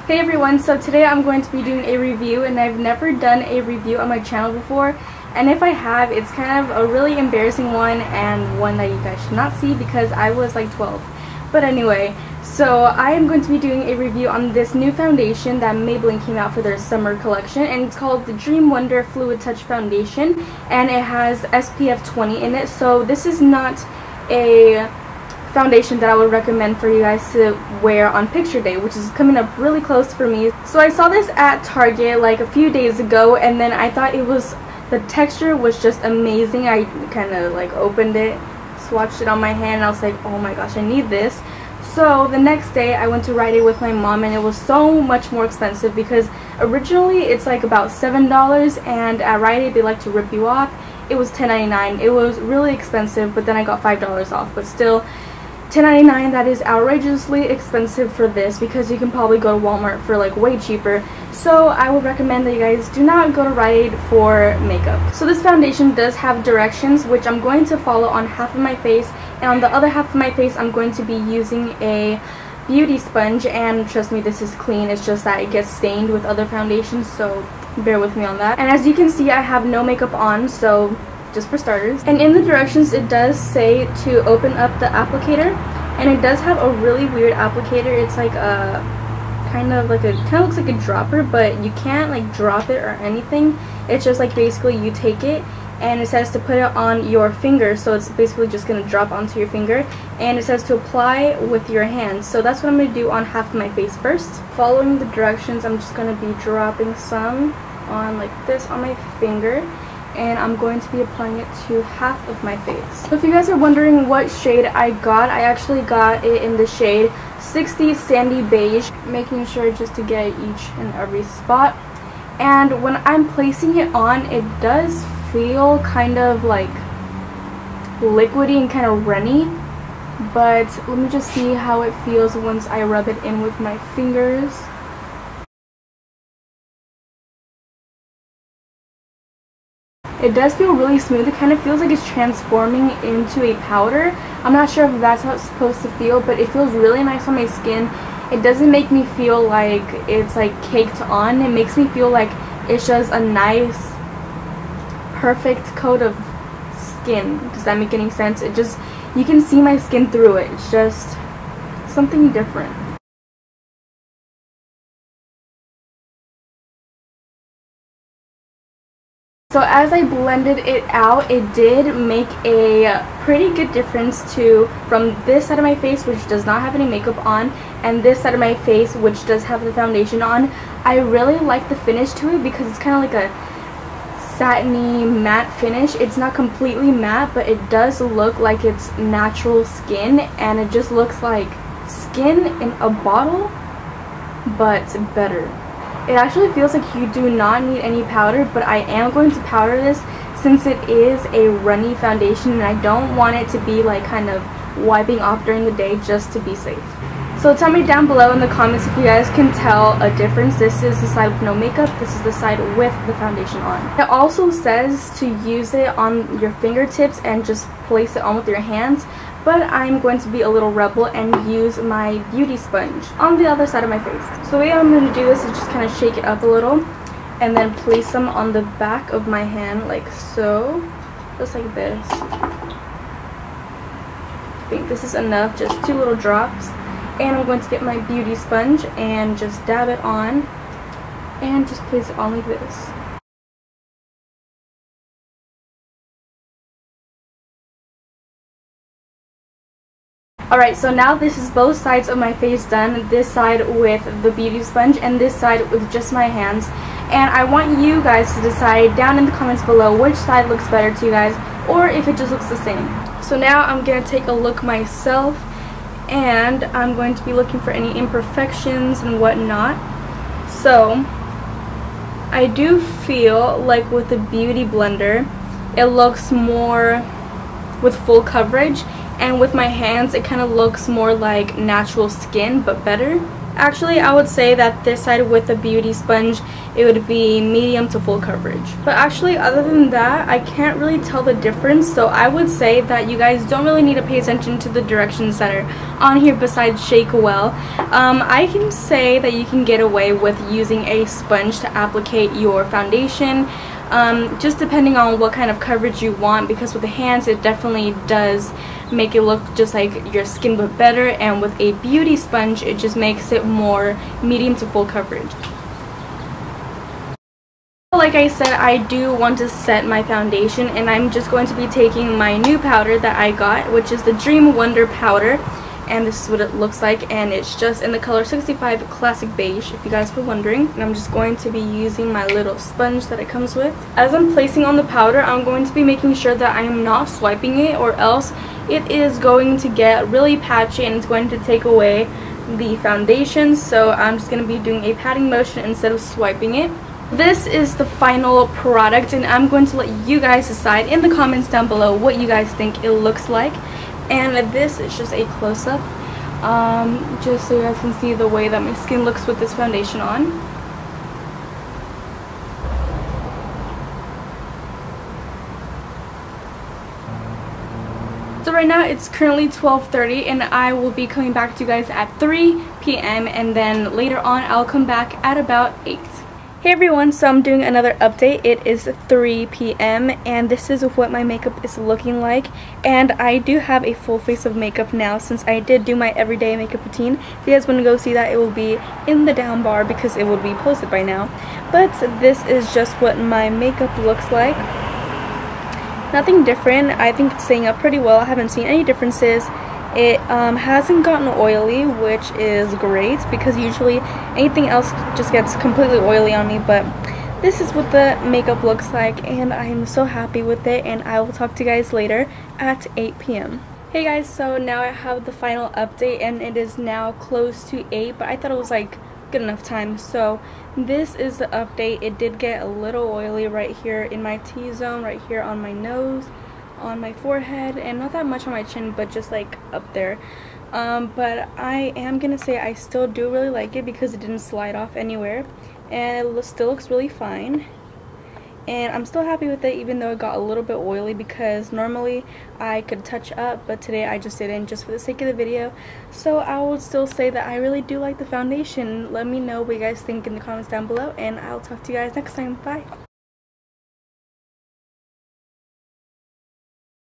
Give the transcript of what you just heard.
Hey everyone, so today I'm going to be doing a review, and I've never done a review on my channel before, and if I have, it's kind of a really embarrassing one and one that you guys should not see because I was like 12. But anyway, so I am going to be doing a review on this new foundation that Maybelline came out for their summer collection, and it's called the Dream Wonder Fluid Touch Foundation, and it has SPF 20 in it, so this is not a foundation that I would recommend for you guys to wear on picture day, which is coming up really close for me. So I saw this at Target like a few days ago, and then I thought the texture was just amazing. I kind of like opened it, swatched it on my hand, and I was like, oh my gosh, I need this. So the next day I went to Rite Aid with my mom, and it was so much more expensive because originally it's like about $7, and at Rite Aid they like to rip you off. It was $10.99. It was really expensive, but then I got $5 off, but still $10.99, that is outrageously expensive for this because you can probably go to Walmart for like way cheaper. So I would recommend that you guys do not go to Rite Aid for makeup. So this foundation does have directions, which I'm going to follow on half of my face, and on the other half of my face I'm going to be using a beauty sponge, and trust me, this is clean. It's just that it gets stained with other foundations, so bear with me on that. And as you can see, I have no makeup on, so just for starters. And in the directions it does say to open up the applicator, and it does have a really weird applicator. It's like a kind of looks like a dropper, but you can't like drop it or anything. It's just like basically you take it, and it says to put it on your finger, so it's basically just gonna drop onto your finger, and it says to apply with your hands. So that's what I'm gonna do on half of my face first. Following the directions, I'm just gonna be dropping some on like this on my finger, and I'm going to be applying it to half of my face. So if you guys are wondering what shade I got, I actually got it in the shade 60 Sandy Beige, making sure just to get each and every spot. And when I'm placing it on, it does feel kind of like liquidy and kind of runny, but let me just see how it feels once I rub it in with my fingers. It does feel really smooth. It kind of feels like it's transforming into a powder. I'm not sure if that's how it's supposed to feel, but it feels really nice on my skin. It doesn't make me feel like it's like caked on. It makes me feel like it's just a nice, perfect coat of skin. Does that make any sense? It just, you can see my skin through it. It's just something different. So as I blended it out, it did make a pretty good difference from this side of my face, which does not have any makeup on, and this side of my face, which does have the foundation on. I really like the finish to it because it's kind of like a satiny matte finish. It's not completely matte, but it does look like it's natural skin, and it just looks like skin in a bottle, but better. It actually feels like you do not need any powder, but I am going to powder this since it is a runny foundation, and I don't want it to be like kind of wiping off during the day, just to be safe. So tell me down below in the comments if you guys can tell a difference. This is the side with no makeup, this is the side with the foundation on. It also says to use it on your fingertips and just place it on with your hands, but I'm going to be a little rebel and use my beauty sponge on the other side of my face. So the way I'm going to do this is just kind of shake it up a little, and then place them on the back of my hand like so, just like this. I think this is enough, just 2 little drops. And I'm going to get my beauty sponge and just dab it on and just place it on like this. Alright, so now this is both sides of my face done. This side with the beauty sponge and this side with just my hands. And I want you guys to decide down in the comments below which side looks better to you guys, or if it just looks the same. So now I'm going to take a look myself, and I'm going to be looking for any imperfections and whatnot. So I do feel like with the beauty blender it looks more with full coverage, and with my hands it kind of looks more like natural skin but better. Actually, I would say that this side with the beauty sponge, it would be medium to full coverage. But actually, other than that, I can't really tell the difference. So I would say that you guys don't really need to pay attention to the directions that are on here besides shake well. I can say that you can get away with using a sponge to applicate your foundation. Just depending on what kind of coverage you want, because with the hands it definitely does make it look just like your skin but better, and with a beauty sponge it just makes it more medium to full coverage. Like I said, I do want to set my foundation, and I'm just going to be taking my new powder that I got, which is the Dream Wonder powder. And this is what it looks like, and it's just in the color 65 Classic Beige, if you guys were wondering. And I'm just going to be using my little sponge that it comes with. As I'm placing on the powder, I'm going to be making sure that I am not swiping it, or else it is going to get really patchy and it's going to take away the foundation. So I'm just going to be doing a patting motion instead of swiping it. This is the final product, and I'm going to let you guys decide in the comments down below what you guys think it looks like. And this is just a close-up, just so you guys can see the way that my skin looks with this foundation on. So right now it's currently 12:30, and I will be coming back to you guys at 3 p.m. and then later on I'll come back at about 8. Hey everyone, so I'm doing another update. It is 3 p.m. and this is what my makeup is looking like, and I do have a full face of makeup now since I did do my everyday makeup routine. If you guys want to go see that, it will be in the down bar because it will be posted by now. But this is just what my makeup looks like. Nothing different. I think it's staying up pretty well. I haven't seen any differences. It hasn't gotten oily, which is great because usually anything else just gets completely oily on me, but this is what the makeup looks like, and I am so happy with it, and I will talk to you guys later at 8 p.m. Hey guys, so now I have the final update, and it is now close to 8, but I thought it was like good enough time. So this is the update. It did get a little oily right here in my T-zone, right here on my nose, on my forehead, and not that much on my chin, but just like up there. But I am gonna say I still do really like it because it didn't slide off anywhere, and it still looks really fine, and I'm still happy with it even though it got a little bit oily, because normally I could touch up, but today I just didn't, just for the sake of the video. So I would still say that I really do like the foundation. Let me know what you guys think in the comments down below, and I'll talk to you guys next time. Bye.